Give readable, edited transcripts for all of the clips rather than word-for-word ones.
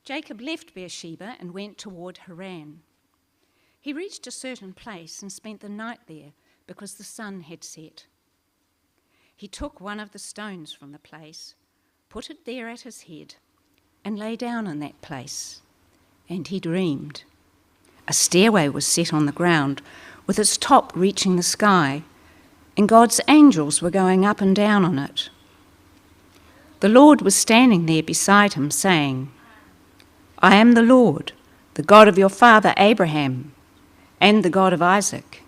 Jacob left Beersheba and went toward Haran. He reached a certain place and spent the night there because the sun had set. He took one of the stones from the place, put it there at his head, and lay down in that place. And he dreamed. A stairway was set on the ground, with its top reaching the sky, and God's angels were going up and down on it. The Lord was standing there beside him, saying, "I am the Lord, the God of your father Abraham, and the God of Isaac.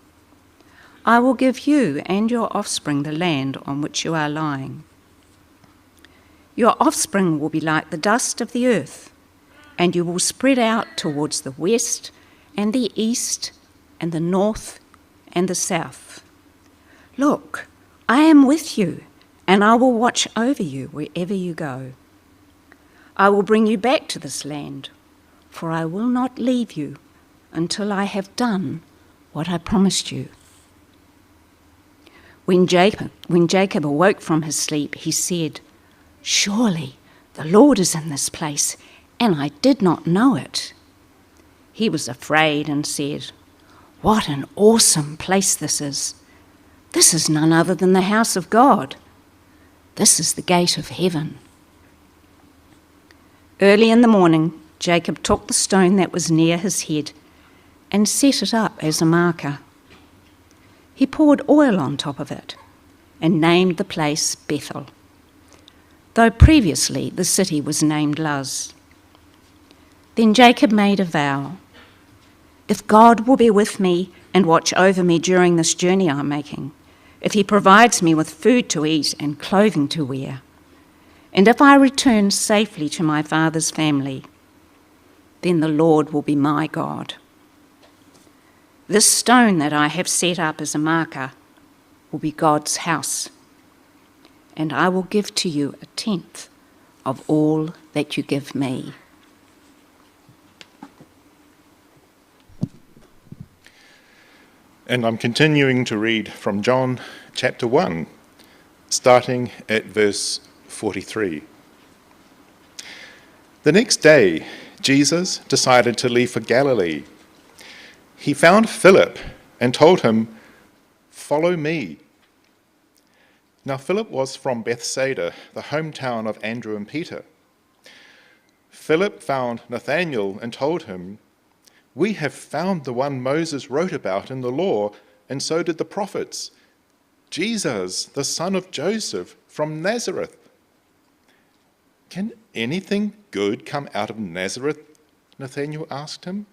I will give you and your offspring the land on which you are lying. Your offspring will be like the dust of the earth, and you will spread out towards the west and the east and the north and the south. Look, I am with you, and I will watch over you wherever you go. I will bring you back to this land, for I will not leave you until I have done what I promised you." When Jacob awoke from his sleep, he said, "Surely the Lord is in this place, and I did not know it." He was afraid and said, "What an awesome place this is! This is none other than the house of God. This is the gate of heaven." Early in the morning, Jacob took the stone that was near his head and set it up as a marker. He poured oil on top of it and named the place Bethel, though previously the city was named Luz. Then Jacob made a vow. "If God will be with me and watch over me during this journey I'm making, if he provides me with food to eat and clothing to wear, and if I return safely to my father's family, then the Lord will be my God. This stone that I have set up as a marker will be God's house, and I will give to you a tenth of all that you give me." And I'm continuing to read from John chapter 1, starting at verse 43. The next day, Jesus decided to leave for Galilee. He found Philip and told him, "Follow me." Now Philip was from Bethsaida, the hometown of Andrew and Peter. Philip found Nathanael and told him, "We have found the one Moses wrote about in the law, and so did the prophets, Jesus, the son of Joseph from Nazareth." "Can anything good come out of Nazareth?" Nathanael asked him.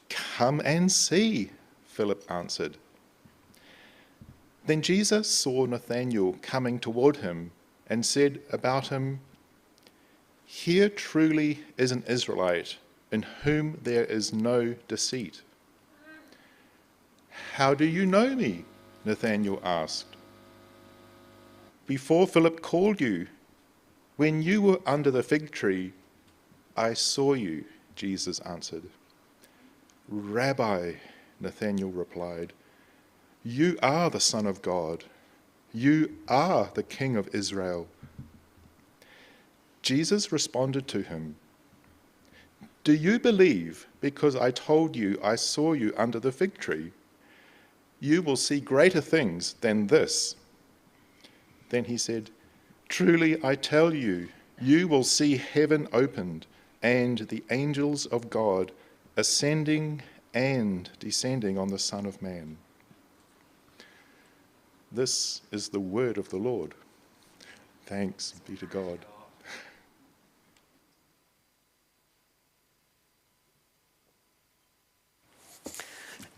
"Come and see," Philip answered. Then Jesus saw Nathanael coming toward him and said about him, "Here truly is an Israelite in whom there is no deceit." "How do you know me?" Nathanael asked. "Before Philip called you, when you were under the fig tree, I saw you," Jesus answered. "Rabbi," Nathanael replied, "you are the Son of God. You are the King of Israel." Jesus responded to him, "Do you believe because I told you I saw you under the fig tree? You will see greater things than this." Then he said, "Truly I tell you, you will see heaven opened and the angels of God ascending and descending on the Son of Man." This is the word of the Lord. Thanks be to God.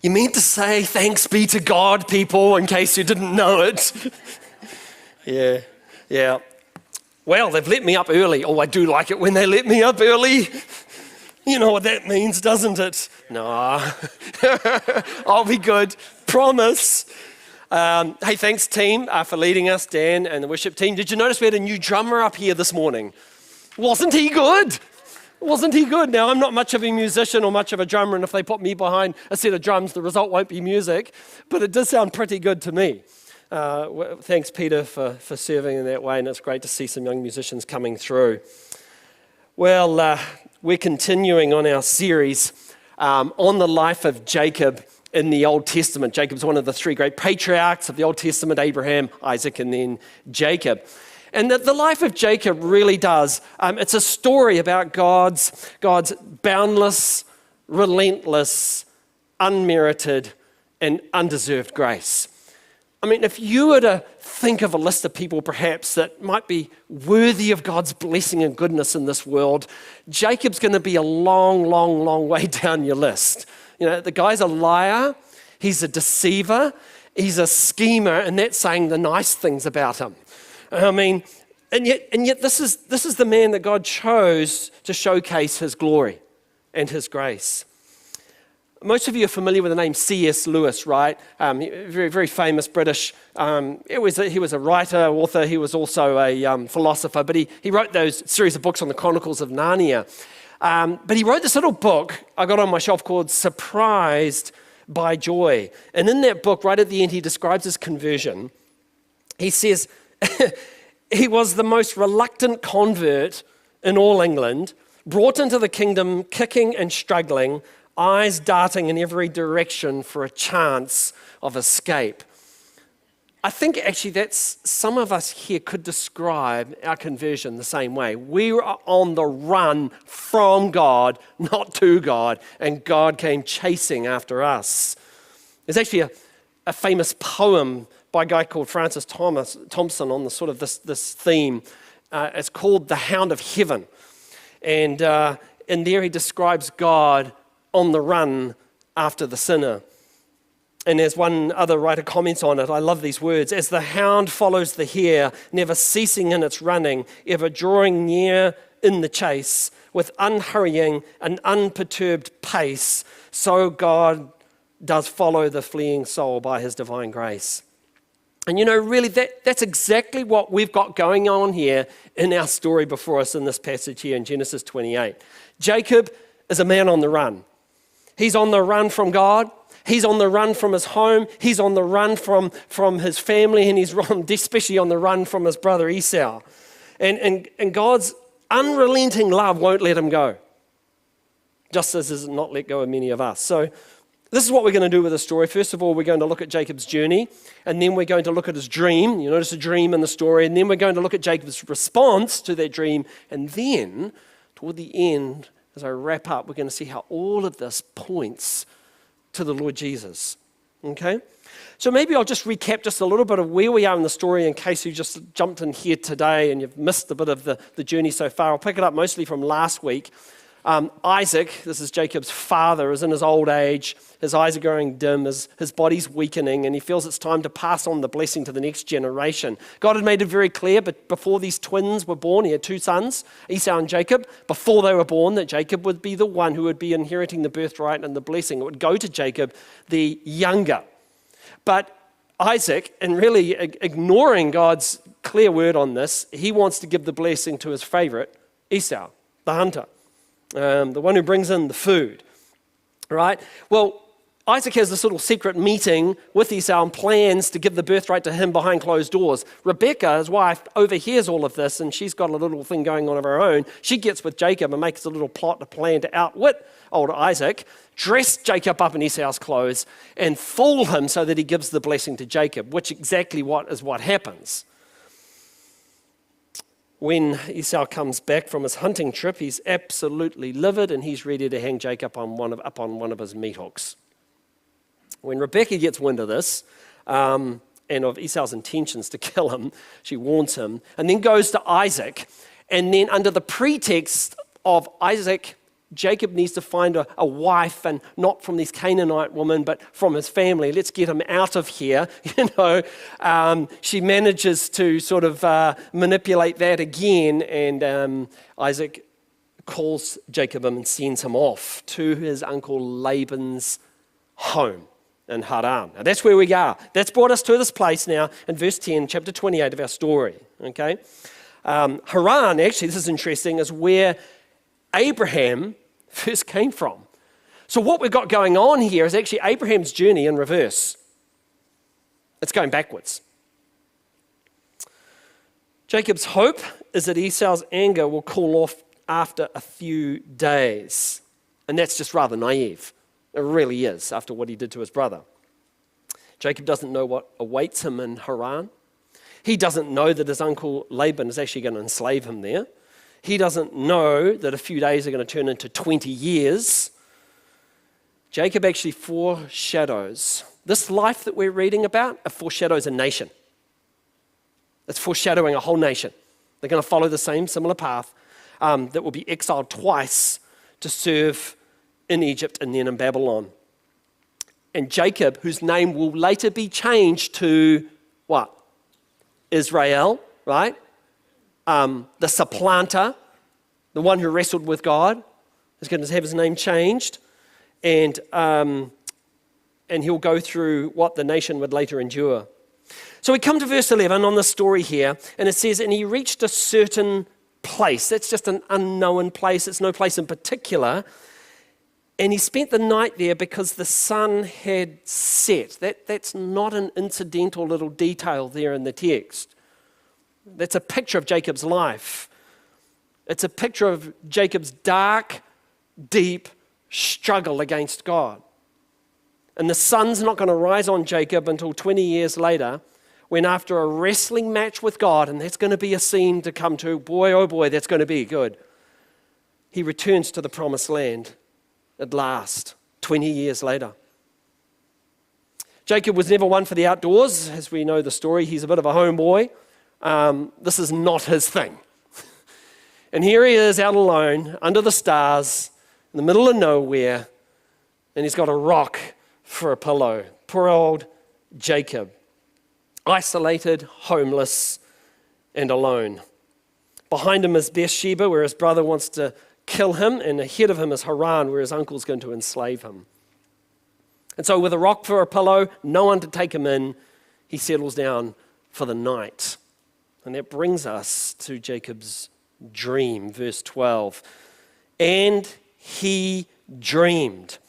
You meant to say thanks be to God, people, in case you didn't know it. Yeah. Well, they've let me up early. Oh, I do like it when they let me up early. You know what that means, doesn't it? No. I'll be good. Promise. Hey, thanks, team, for leading us, Dan and the worship team. Did you notice we had a new drummer up here this morning? Wasn't he good? Wasn't he good? Now, I'm not much of a musician or much of a drummer, and if they put me behind a set of drums, the result won't be music, but it does sound pretty good to me. Thanks, Peter, for serving in that way, and it's great to see some young musicians coming through. Well, we're continuing on our series on the life of Jacob in the Old Testament. Jacob's one of the three great patriarchs of the Old Testament: Abraham, Isaac, and then Jacob. And the life of Jacob really does, it's a story about God's boundless, relentless, unmerited, and undeserved grace. I mean, if you were to think of a list of people perhaps that might be worthy of God's blessing and goodness in this world, Jacob's going to be a long, long, long way down your list. You know, the guy's a liar, he's a deceiver, he's a schemer, and that's saying the nice things about him. I mean, and yet this is the man that God chose to showcase his glory and his grace. Most of you are familiar with the name C.S. Lewis, right? Very, very famous British. He was a writer, author. He was also a philosopher, but he wrote those series of books on the Chronicles of Narnia. But he wrote this little book I got on my shelf called Surprised by Joy. And in that book, right at the end, he describes his conversion. He says, he was the most reluctant convert in all England, brought into the kingdom kicking and struggling, eyes darting in every direction for a chance of escape. I think actually that's some of us here could describe our conversion the same way. We were on the run from God, not to God, and God came chasing after us. There's actually a famous poem by a guy called Francis Thompson on the sort of this theme. It's called The Hound of Heaven. And in there he describes God on the run after the sinner. And as one other writer comments on it, I love these words: as the hound follows the hare, never ceasing in its running, ever drawing near in the chase, with unhurrying and unperturbed pace, so God does follow the fleeing soul by his divine grace. And you know, really, that's exactly what we've got going on here in our story before us in this passage here in Genesis 28. Jacob is a man on the run. He's on the run from God. He's on the run from his home. He's on the run from his family, and he's especially on the run from his brother Esau. And God's unrelenting love won't let him go, just as is not let go of many of us. So this is what we're going to do with the story. First of all, we're going to look at Jacob's journey, and then we're going to look at his dream. You notice a dream in the story, and then we're going to look at Jacob's response to that dream, and then toward the end, as I wrap up, we're going to see how all of this points to the Lord Jesus. Okay? So maybe I'll just recap just a little bit of where we are in the story in case you just jumped in here today and you've missed a bit of the journey so far. I'll pick it up mostly from last week. Isaac, this is Jacob's father, is in his old age. His eyes are growing dim, his body's weakening, and he feels it's time to pass on the blessing to the next generation. God had made it very clear, but before these twins were born, he had two sons, Esau and Jacob. Before they were born, that Jacob would be the one who would be inheriting the birthright and the blessing. It would go to Jacob, the younger. But Isaac, and really ignoring God's clear word on this, he wants to give the blessing to his favorite, Esau, the hunter. The one who brings in the food, right? Well, Isaac has this little secret meeting with Esau and plans to give the birthright to him behind closed doors. Rebekah, his wife, overhears all of this, and she's got a little thing going on of her own. She gets with Jacob and makes a little plot, a plan to outwit old Isaac, dress Jacob up in Esau's clothes, and fool him so that he gives the blessing to Jacob, which exactly what happens. When Esau comes back from his hunting trip, he's absolutely livid and he's ready to hang Jacob up on one of his meat hooks. When Rebekah gets wind of this and of Esau's intentions to kill him, she warns him and then goes to Isaac. And then under the pretext of Isaac, Jacob needs to find a wife, and not from this Canaanite woman, but from his family. Let's get him out of here. She manages to sort of manipulate that again, and Isaac calls Jacob and sends him off to his uncle Laban's home in Haran. Now that's where we are. That's brought us to this place now in verse 10, chapter 28 of our story. Okay, Haran, actually, this is interesting, is where Abraham first came from. So what we've got going on here is actually Abraham's journey in reverse. It's going backwards. Jacob's hope is that Esau's anger will cool off after a few days. And that's just rather naive. It really is, after what he did to his brother. Jacob doesn't know what awaits him in Haran. He doesn't know that his uncle Laban is actually going to enslave him there. He doesn't know that a few days are going to turn into 20 years. Jacob actually foreshadows, this life that we're reading about, it foreshadows a nation. It's foreshadowing a whole nation. They're going to follow the same similar path that will be exiled twice to serve in Egypt and then in Babylon. And Jacob, whose name will later be changed to what? Israel, right? The supplanter, the one who wrestled with God, is going to have his name changed. And he'll go through what the nation would later endure. So we come to verse 11 on the story here, and it says, and he reached a certain place. That's just an unknown place. It's no place in particular. And he spent the night there because the sun had set. That's not an incidental little detail there in the text. That's a picture of Jacob's life. It's a picture of Jacob's dark, deep struggle against God. And the sun's not going to rise on Jacob until 20 years later, when after a wrestling match with God, and that's going to be a scene to come to, boy, oh boy, that's going to be good. He returns to the promised land at last, 20 years later. Jacob was never one for the outdoors, as we know the story. He's a bit of a homeboy. This is not his thing. And here he is out alone, under the stars, in the middle of nowhere, and he's got a rock for a pillow. Poor old Jacob. Isolated, homeless, and alone. Behind him is Beersheba, where his brother wants to kill him, and ahead of him is Haran, where his uncle's going to enslave him. And so with a rock for a pillow, no one to take him in, he settles down for the night. And that brings us to Jacob's dream, verse 12. And he dreamed.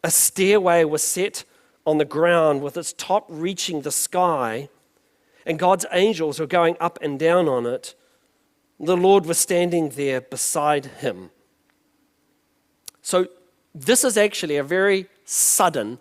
A stairway was set on the ground with its top reaching the sky, and God's angels were going up and down on it. The Lord was standing there beside him. So this is actually a very sudden,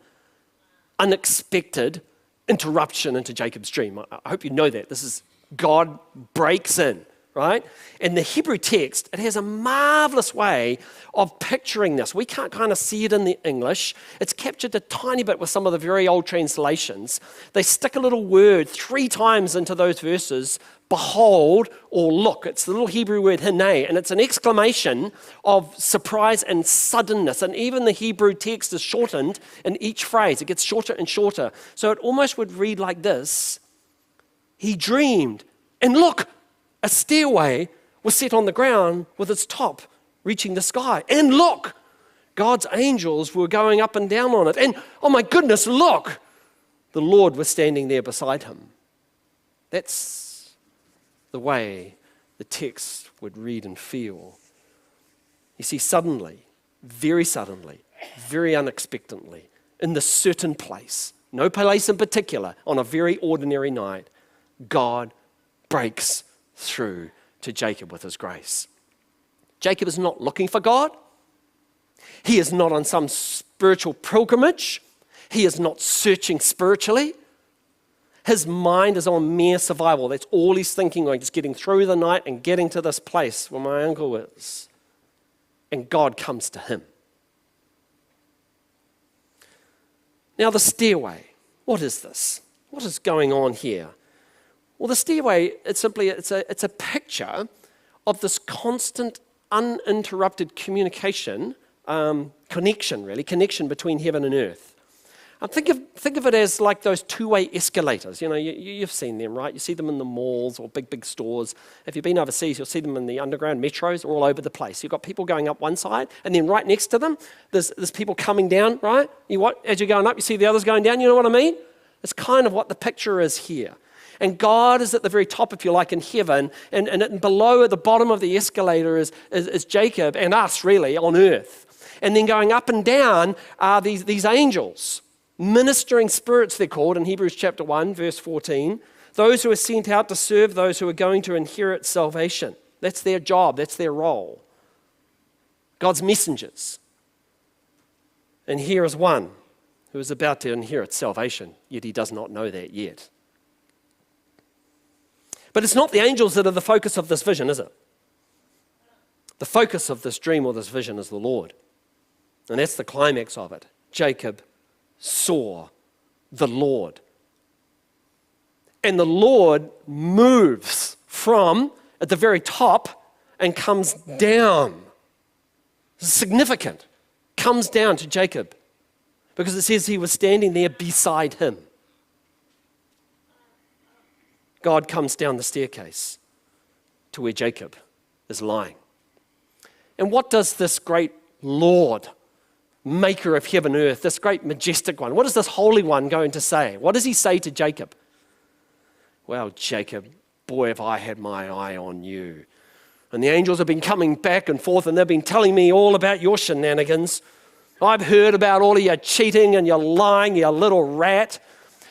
unexpected interruption into Jacob's dream. I hope you know that. This is God breaks in, right? In the Hebrew text, it has a marvelous way of picturing this. We can't kind of see it in the English. It's captured a tiny bit with some of the very old translations. They stick a little word 3 times into those verses, behold or look. It's the little Hebrew word hine, and it's an exclamation of surprise and suddenness. And even the Hebrew text is shortened in each phrase. It gets shorter and shorter. So it almost would read like this. He dreamed, and look, a stairway was set on the ground with its top reaching the sky. And look, God's angels were going up and down on it. And oh my goodness, look, the Lord was standing there beside him. That's the way the text would read and feel. You see, suddenly, very unexpectedly, in this certain place, no place in particular, on a very ordinary night, God breaks through to Jacob with his grace. Jacob is not looking for God. He is not on some spiritual pilgrimage. He is not searching spiritually. His mind is on mere survival. That's all he's thinking on, just getting through the night and getting to this place where my uncle is. And God comes to him. Now the stairway, what is this? What is going on here? Well, the stairway, it's a picture of this constant, uninterrupted communication, connection between heaven and earth. Think of it as like those two-way escalators. You know, you've seen them, right? You see them in the malls or big stores. If you've been overseas, you'll see them in the underground metros all over the place. You've got people going up one side, and then right next to them, there's people coming down, right? As you're going up, you see the others going down. You know what I mean? It's kind of what the picture is here. And God is at the very top, if you like, in heaven, and below at the bottom of the escalator is Jacob and us, really, on earth. And then going up and down are these angels, ministering spirits, they're called in Hebrews chapter 1, verse 14. those who are sent out to serve those who are going to inherit salvation. That's their job, that's their role. God's messengers. And here is one who is about to inherit salvation, yet he does not know that yet. But it's not the angels that are the focus of this vision, is it? The focus of this dream or this vision is the Lord. And that's the climax of it. Jacob saw the Lord. And the Lord moves from at the very top and comes down. Significant. Comes down to Jacob. Because it says he was standing there beside him. God comes down the staircase to where Jacob is lying. And what does this great Lord, maker of heaven and earth, this great majestic one, what is this holy one going to say? What does he say to Jacob? Well, Jacob, boy, have I had my eye on you. And the angels have been coming back and forth and they've been telling me all about your shenanigans. I've heard about all of your cheating and your lying, you little rat.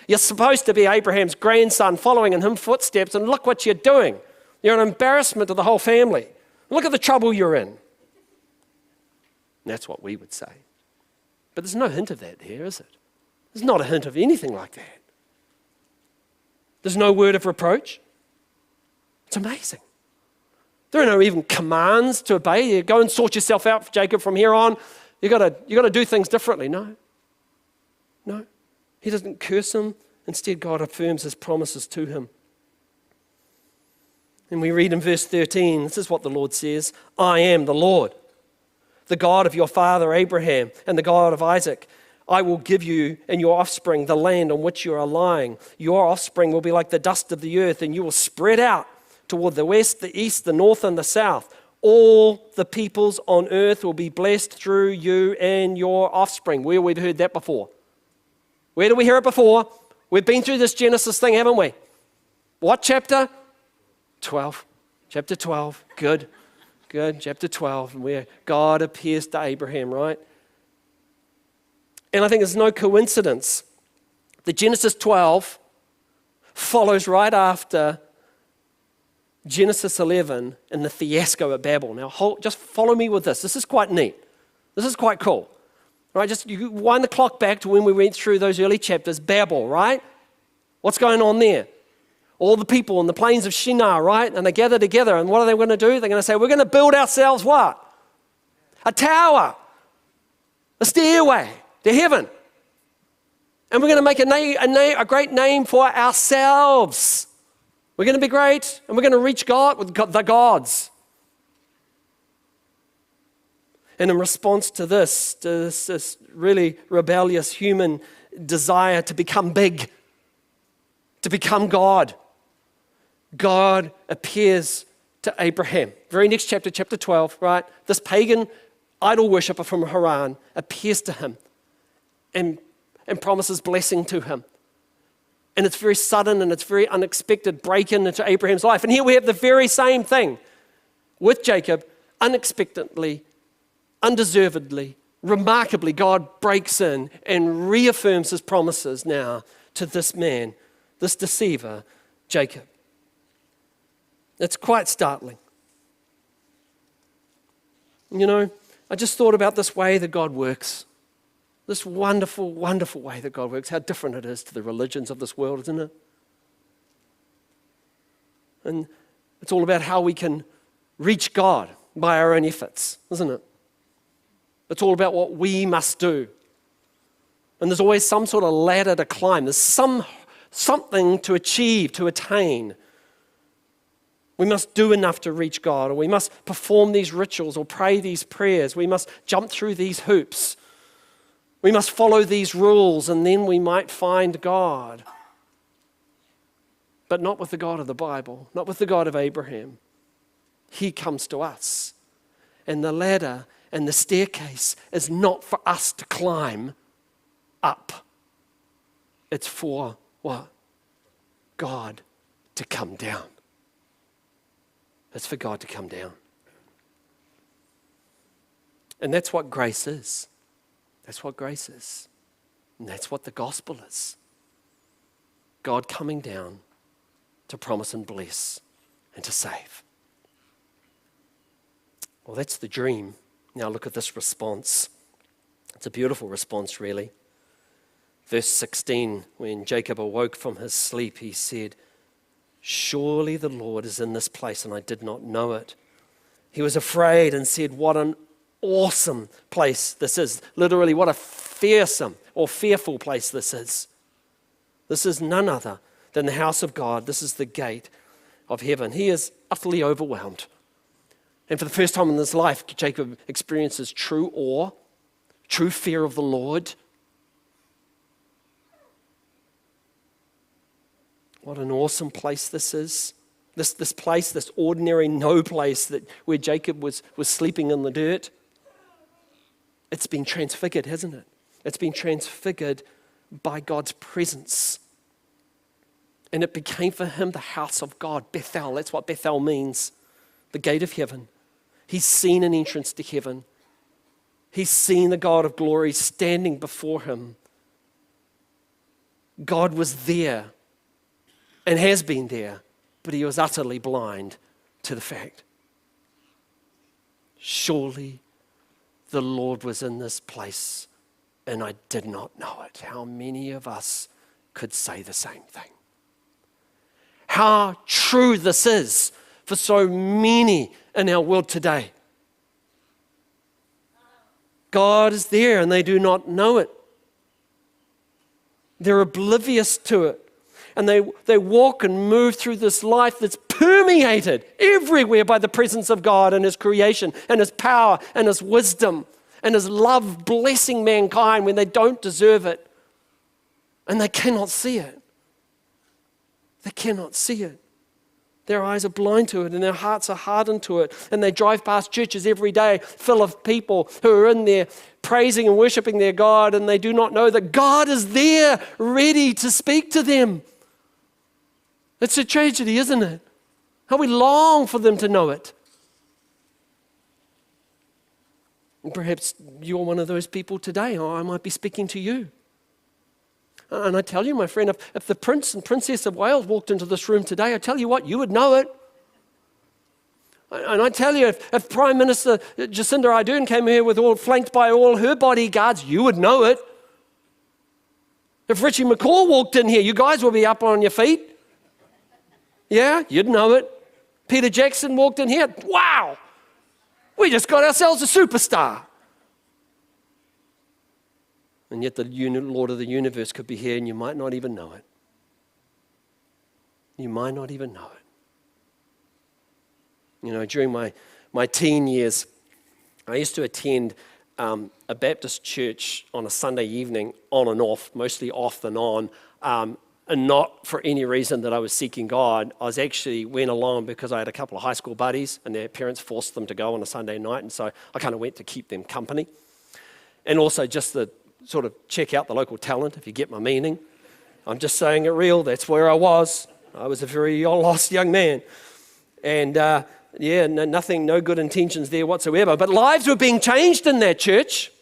You're supposed to be Abraham's grandson, following in his footsteps, and look what you're doing. You're an embarrassment to the whole family. Look at the trouble you're in. And that's what we would say. But there's no hint of that there, is it? There's not a hint of anything like that. There's no word of reproach. It's amazing. There are no even commands to obey. You go and sort yourself out, Jacob, from here on. You've got to do things differently. No. He doesn't curse him. Instead, God affirms his promises to him. And we read in verse 13, this is what the Lord says, I am the Lord, the God of your father Abraham and the God of Isaac. I will give you and your offspring the land on which you are lying. Your offspring will be like the dust of the earth, and you will spread out toward the west, the east, the north, and the south. All the peoples on earth will be blessed through you and your offspring. Where we've heard that before. Where did we hear it before? We've been through this Genesis thing, haven't we? What chapter? 12. Chapter 12. Good. Chapter 12, where God appears to Abraham, right? And I think it's no coincidence that Genesis 12 follows right after Genesis 11 and the fiasco at Babel. Now, just follow me with this. This is quite neat. This is quite cool. Right, just you wind the clock back to when we went through those early chapters, Babel, right? What's going on there? All the people on the plains of Shinar, right? And they gather together, and what are they going to do? They're going to say, we're going to build ourselves what? A tower, a stairway to heaven. And we're going to make a great name for ourselves. We're going to be great, and we're going to reach God with the gods. And in response to this really rebellious human desire to become big, to become God, God appears to Abraham. Very next chapter, chapter 12, right? This pagan idol worshiper from Haran appears to him and promises blessing to him. And it's very sudden and it's very unexpected break-in into Abraham's life. And here we have the very same thing with Jacob, unexpectedly, undeservedly, remarkably, God breaks in and reaffirms his promises now to this man, this deceiver, Jacob. It's quite startling. You know, I just thought about this way that God works. This wonderful, wonderful way that God works. How different it is to the religions of this world, isn't it? And it's all about how we can reach God by our own efforts, isn't it? It's all about what we must do. And there's always some sort of ladder to climb. There's something to achieve, to attain. We must do enough to reach God, or we must perform these rituals or pray these prayers. We must jump through these hoops. We must follow these rules, and then we might find God. But not with the God of the Bible, not with the God of Abraham. He comes to us. And the ladder and the staircase is not for us to climb up. It's for what? God to come down. It's for God to come down. And that's what grace is. That's what grace is. And that's what the gospel is. God coming down to promise and bless and to save. Well, that's the dream. Now look at this response. It's a beautiful response, really. Verse 16, when Jacob awoke from his sleep, he said, "Surely the Lord is in this place, and I did not know it." He was afraid and said, "What an awesome place this is." Literally, what a fearsome or fearful place this is. This is none other than the house of God. This is the gate of heaven. He is utterly overwhelmed. And for the first time in his life, Jacob experiences true awe, true fear of the Lord. What an awesome place this is. This place, this ordinary no place where Jacob was sleeping in the dirt. It's been transfigured, hasn't it? It's been transfigured by God's presence. And it became for him the house of God, Bethel. That's what Bethel means, the gate of heaven. He's seen an entrance to heaven. He's seen the God of glory standing before him. God was there and has been there, but he was utterly blind to the fact. Surely the Lord was in this place, and I did not know it. How many of us could say the same thing? How true this is for so many in our world today. God is there and they do not know it. They're oblivious to it. And they walk and move through this life that's permeated everywhere by the presence of God and his creation and his power and his wisdom and his love blessing mankind when they don't deserve it. And they cannot see it. They cannot see it. Their eyes are blind to it and their hearts are hardened to it. And they drive past churches every day full of people who are in there praising and worshiping their God, and they do not know that God is there ready to speak to them. It's a tragedy, isn't it? How we long for them to know it. And perhaps you're one of those people today, or I might be speaking to you. And I tell you, my friend, if the Prince and Princess of Wales walked into this room today, I tell you what, you would know it. And I tell you, if Prime Minister Jacinda Ardern came here flanked by all her bodyguards, you would know it. If Richie McCaw walked in here, you guys will be up on your feet. Yeah, you'd know it. Peter Jackson walked in here, wow, we just got ourselves a superstar. And yet the Lord of the universe could be here and you might not even know it. You might not even know it. You know, during my teen years, I used to attend a Baptist church on a Sunday evening, on and off, mostly off than on, and not for any reason that I was seeking God. I actually went along because I had a couple of high school buddies and their parents forced them to go on a Sunday night, and so I kind of went to keep them company. And also just to sort of check out the local talent, if you get my meaning. I'm just saying it real, that's where I was. I was a very lost young man. And no good intentions there whatsoever. But lives were being changed in that church.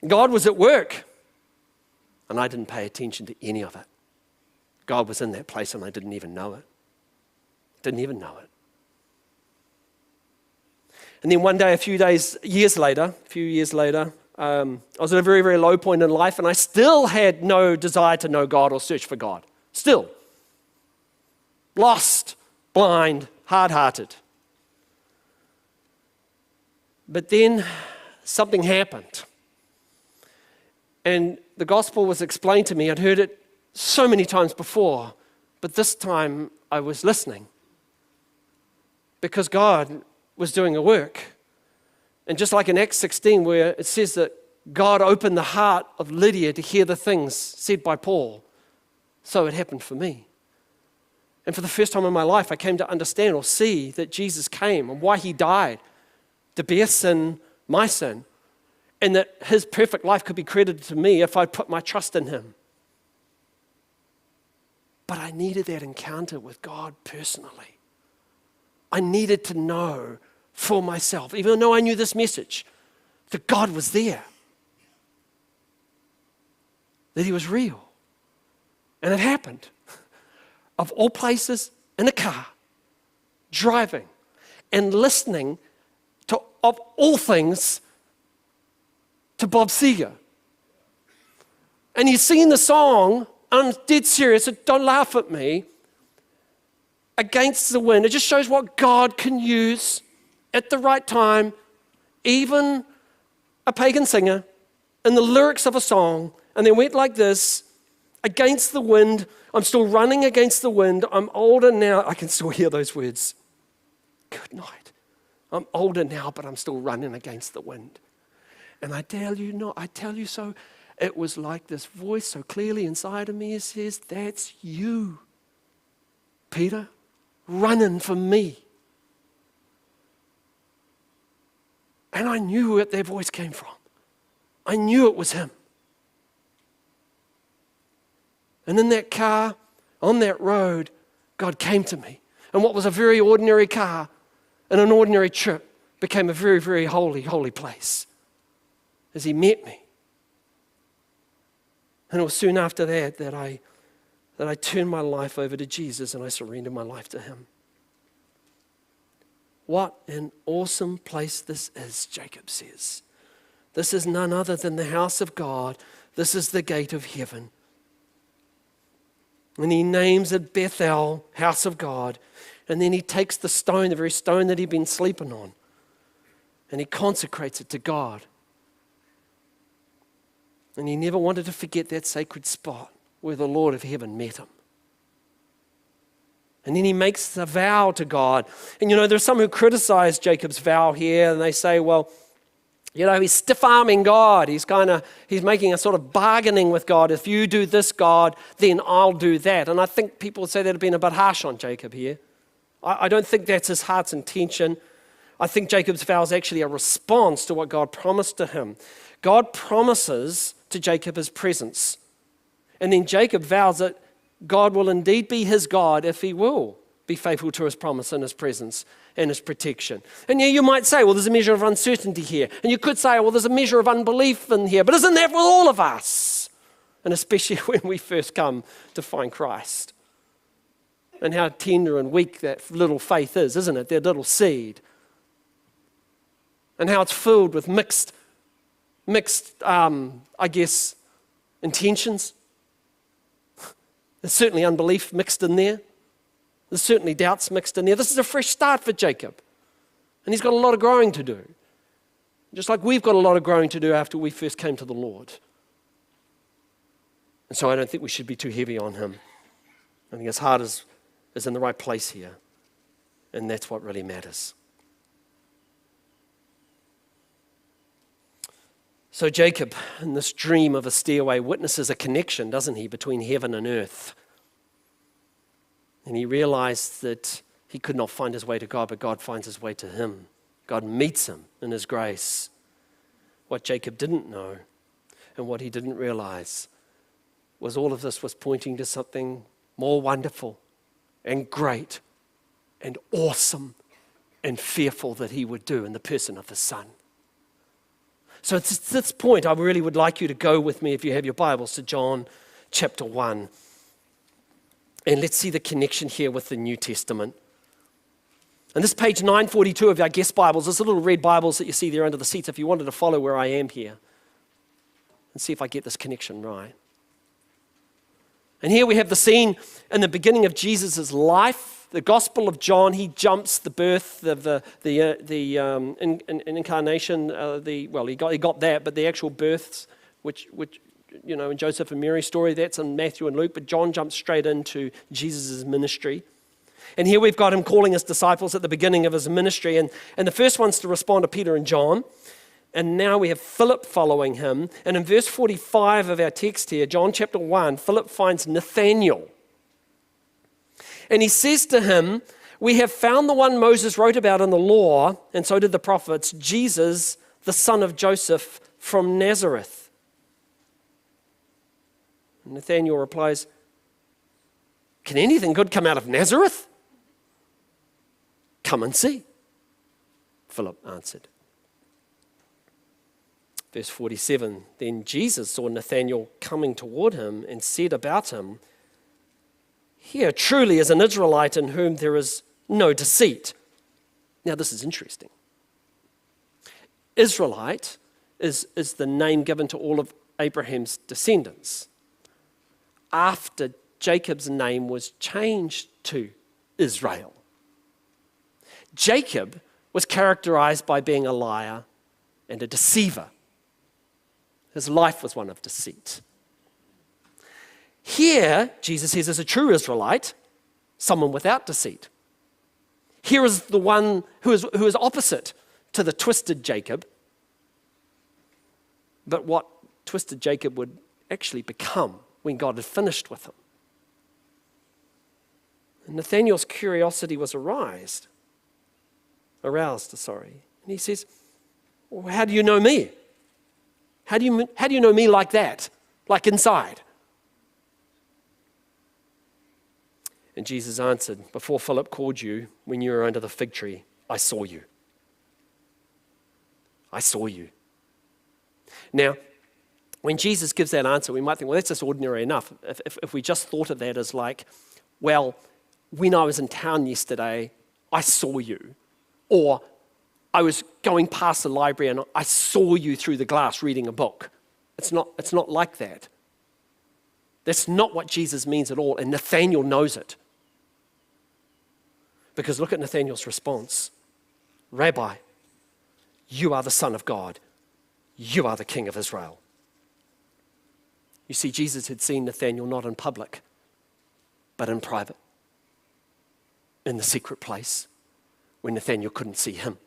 God was at work. And I didn't pay attention to any of it. God was in that place and I didn't even know it. Didn't even know it. And then one day, a few years later, I was at a very, very low point in life and I still had no desire to know God or search for God. Still. Lost, blind, hard-hearted. But then something happened. And the gospel was explained to me. I'd heard it so many times before, but this time I was listening. Because God was doing a work. And just like in Acts 16, where it says that God opened the heart of Lydia to hear the things said by Paul, so it happened for me. And for the first time in my life, I came to understand or see that Jesus came and why he died, to bear sin, my sin, and that his perfect life could be credited to me if I put my trust in him. But I needed that encounter with God personally. I needed to know for myself, even though I knew this message, that God was there, that he was real. And it happened. of all places, in a car, driving and listening to, of all things, to Bob Seger. And he's singing the song, I'm dead serious, so don't laugh at me, Against the Wind. It just shows what God can use at the right time, even a pagan singer, in the lyrics of a song, and they went like this, against the wind, I'm still running against the wind, I'm older now, I can still hear those words. Good night. I'm older now, but I'm still running against the wind. And I tell you so, it was like this voice so clearly inside of me, it says, that's you, Peter, running for me. And I knew where that voice came from. I knew it was him. And in that car, on that road, God came to me. And what was a very ordinary car and an ordinary trip became a very, very holy, holy place as he met me. And it was soon after that I turned my life over to Jesus and I surrendered my life to him. What an awesome place this is, Jacob says. This is none other than the house of God. This is the gate of heaven. And he names it Bethel, house of God. And then he takes the stone, the very stone that he'd been sleeping on, and he consecrates it to God. And he never wanted to forget that sacred spot where the Lord of heaven met him. And then he makes a vow to God. And there's some who criticize Jacob's vow here, and they say, well, he's stiff-arming God. He's making a sort of bargaining with God. If you do this, God, then I'll do that. And I think people would say that have been a bit harsh on Jacob here. I don't think that's his heart's intention. I think Jacob's vow is actually a response to what God promised to him. God promises to Jacob his presence. And then Jacob vows that God will indeed be his God if he will be faithful to his promise and his presence and his protection. And you might say, well, there's a measure of uncertainty here. And you could say, well, there's a measure of unbelief in here. But isn't that with all of us? And especially when we first come to find Christ. And how tender and weak that little faith is, isn't it? That little seed. And how it's filled with mixed, intentions. There's certainly unbelief mixed in there. There's certainly doubts mixed in there. This is a fresh start for Jacob. And he's got a lot of growing to do. Just like we've got a lot of growing to do after we first came to the Lord. And so I don't think we should be too heavy on him. I think his heart is in the right place here. And that's what really matters. So Jacob, in this dream of a stairway, witnesses a connection, doesn't he, between heaven and earth. And he realized that he could not find his way to God, but God finds his way to him. God meets him in his grace. What Jacob didn't know and what he didn't realize was all of this was pointing to something more wonderful and great and awesome and fearful that he would do in the person of his son. So at this point, I really would like you to go with me, if you have your Bibles, to John chapter 1. And let's see the connection here with the New Testament. And this page 942 of our guest Bibles, those little red Bibles that you see there under the seats, if you wanted to follow where I am here. And see if I get this connection right. And here we have the scene in the beginning of Jesus' life. The Gospel of John, he jumps the birth of the incarnation. He got that, but the actual births, which in Joseph and Mary's story, that's in Matthew and Luke. But John jumps straight into Jesus' ministry. And here we've got him calling his disciples at the beginning of his ministry. And the first ones to respond are Peter and John. And now we have Philip following him. And in verse 45 of our text here, John chapter 1, Philip finds Nathanael. And he says to him, we have found the one Moses wrote about in the law, and so did the prophets, Jesus, the son of Joseph from Nazareth. And Nathanael replies, can anything good come out of Nazareth? Come and see, Philip answered. Verse 47, then Jesus saw Nathanael coming toward him and said about him, here truly is an Israelite in whom there is no deceit. Now this is interesting. Israelite is the name given to all of Abraham's descendants after Jacob's name was changed to Israel. Jacob was characterized by being a liar and a deceiver. His life was one of deceit. Here, Jesus says, is a true Israelite, someone without deceit. Here is the one who is opposite to the twisted Jacob, but what twisted Jacob would actually become when God had finished with him. And Nathanael's curiosity was aroused. And he says, well, how do you know me? How do you know me like that? Like inside? And Jesus answered, before Philip called you, when you were under the fig tree, I saw you. I saw you. Now, when Jesus gives that answer, we might think, well, that's just ordinary enough. If we just thought of that as like, well, when I was in town yesterday, I saw you. Or I was going past the library and I saw you through the glass reading a book. It's not like that. That's not what Jesus means at all, and Nathanael knows it. Because look at Nathanael's response. Rabbi, you are the Son of God. You are the King of Israel. You see, Jesus had seen Nathanael not in public, but in private, in the secret place, when Nathanael couldn't see him.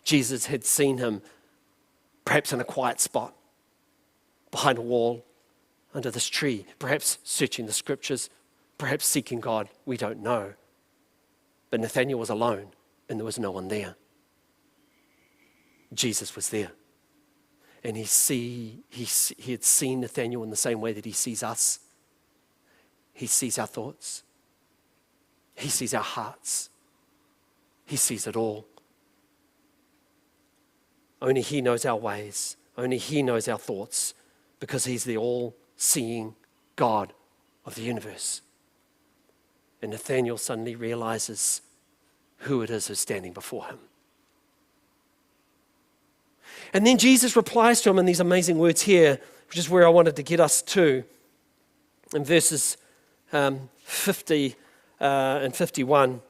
Jesus had seen him perhaps in a quiet spot, behind a wall, under this tree, perhaps searching the scriptures, perhaps seeking God. We don't know. But Nathanael was alone, and there was no one there. Jesus was there. And he had seen Nathanael in the same way that he sees us. He sees our thoughts. He sees our hearts. He sees it all. Only he knows our ways. Only he knows our thoughts, because he's the all-seeing God of the universe. And Nathanael suddenly realizes who it is who's standing before him. And then Jesus replies to him in these amazing words here, which is where I wanted to get us to, in verses 50 and 51.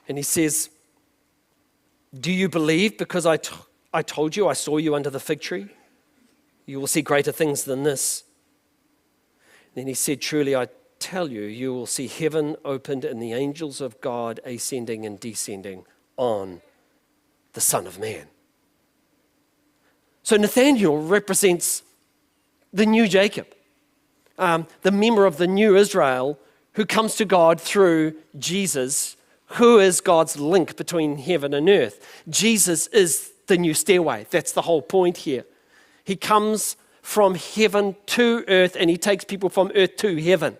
And he says, do you believe because I told you I saw you under the fig tree? You will see greater things than this. Then he said, truly I tell you, you will see heaven opened and the angels of God ascending and descending on the Son of Man. So Nathanael represents the new Jacob, the member of the new Israel who comes to God through Jesus, who is God's link between heaven and earth. Jesus is the new stairway. That's the whole point here. He comes from heaven to earth, and he takes people from earth to heaven.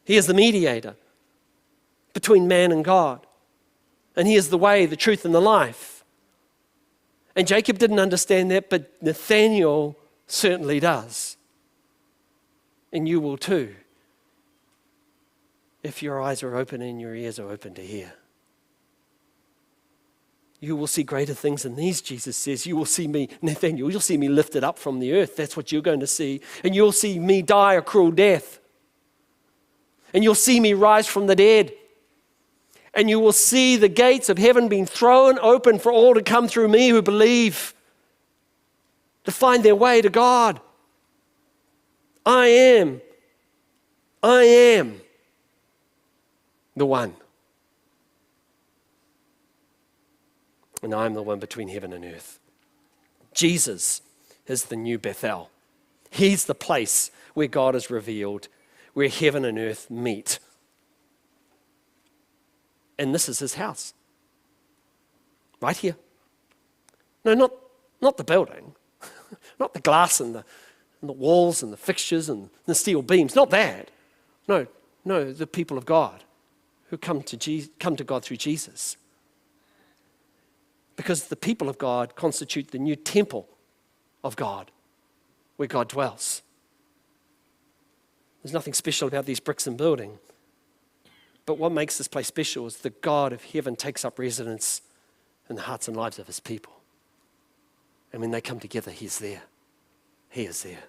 He is the mediator between man and God. And he is the way, the truth, and the life. And Jacob didn't understand that, but Nathanael certainly does. And you will too, if your eyes are open and your ears are open to hear. You will see greater things than these, Jesus says. You will see me, Nathanael, you'll see me lifted up from the earth. That's what you're going to see. And you'll see me die a cruel death. And you'll see me rise from the dead. And you will see the gates of heaven being thrown open for all to come through me who believe, to find their way to God. I am the one. And I am the one between heaven and earth. Jesus is the new Bethel. He's the place where God is revealed, where heaven and earth meet. And this is his house. Right here. No, not the building. Not the glass and the walls and the fixtures and the steel beams. Not that. No, the people of God who come to God through Jesus. Because the people of God constitute the new temple of God, where God dwells. There's nothing special about these bricks and building. But what makes this place special is the God of heaven takes up residence in the hearts and lives of his people. And when they come together, he's there. He is there.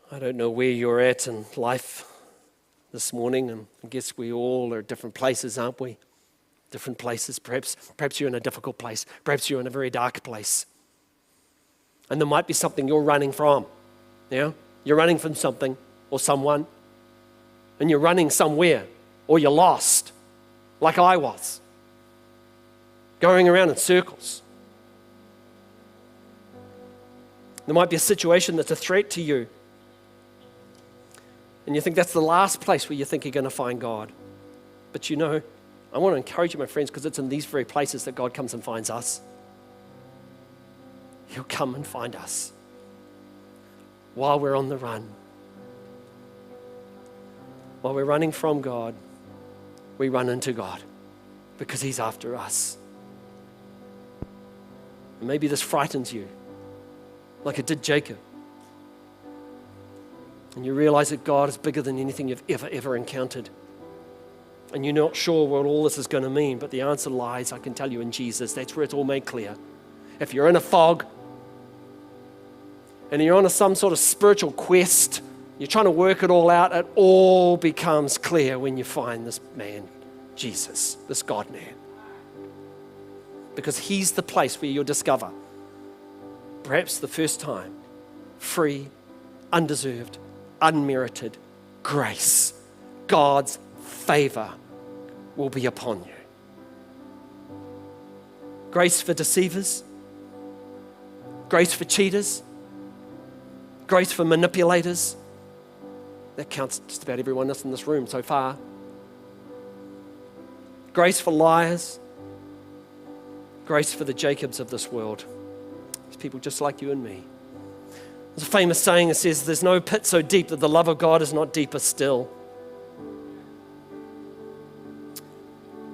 I don't know where you're at in life this morning, and I guess we all are at different places, aren't we? Different places. Perhaps you're in a difficult place. Perhaps you're in a very dark place. And there might be something you're running from. Yeah? You're running from something or someone, and you're running somewhere, or you're lost, like I was, going around in circles. There might be a situation that's a threat to you, and you think that's the last place where you think you're going to find God. But you know, I want to encourage you, my friends, because it's in these very places that God comes and finds us. He'll come and find us while we're on the run. While we're running from God, we run into God because he's after us. And maybe this frightens you, like it did Jacob. And you realize that God is bigger than anything you've ever encountered. And you're not sure what all this is going to mean, but the answer lies, I can tell you, in Jesus. That's where it's all made clear. If you're in a fog and you're on some sort of spiritual quest, you're trying to work it all out, it all becomes clear when you find this man, Jesus, this God-man. Because he's the place where you'll discover, perhaps the first time, free, undeserved, unmerited grace. God's favor will be upon you. Grace for deceivers, grace for cheaters, grace for manipulators. That counts just about everyone else in this room so far. Grace for liars, grace for the Jacobs of this world. There's people just like you and me. There's a famous saying that says, there's no pit so deep that the love of God is not deeper still.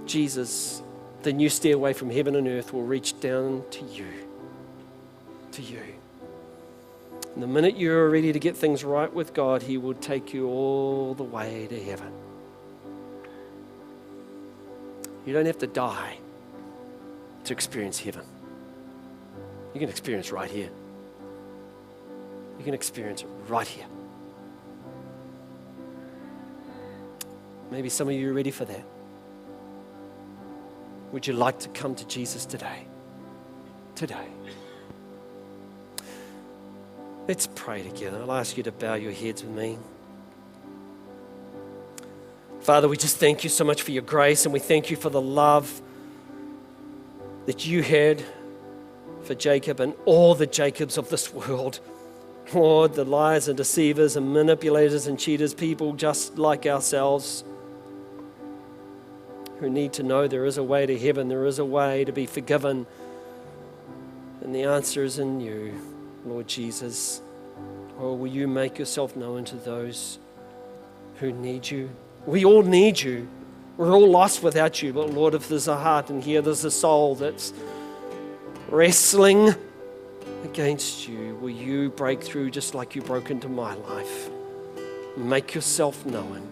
Jesus, the new stairway from heaven and earth, will reach down to you. To you. And the minute you're ready to get things right with God, he will take you all the way to heaven. You don't have to die to experience heaven. You can experience right here. You can experience it right here. Maybe some of you are ready for that. Would you like to come to Jesus today? Today. Let's pray together. I'll ask you to bow your heads with me. Father, we just thank you so much for your grace, and we thank you for the love that you had for Jacob and all the Jacobs of this world. Lord, the liars and deceivers and manipulators and cheaters, people just like ourselves who need to know there is a way to heaven, there is a way to be forgiven. And the answer is in you, Lord Jesus. Oh, will you make yourself known to those who need you? We all need you. We're all lost without you. But Lord, if there's a heart in here, there's a soul that's wrestling against you, will you break through just like you broke into my life? Make yourself known.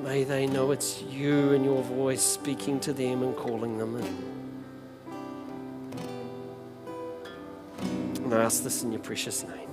May they know it's you and your voice speaking to them and calling them in. And I ask this in your precious name.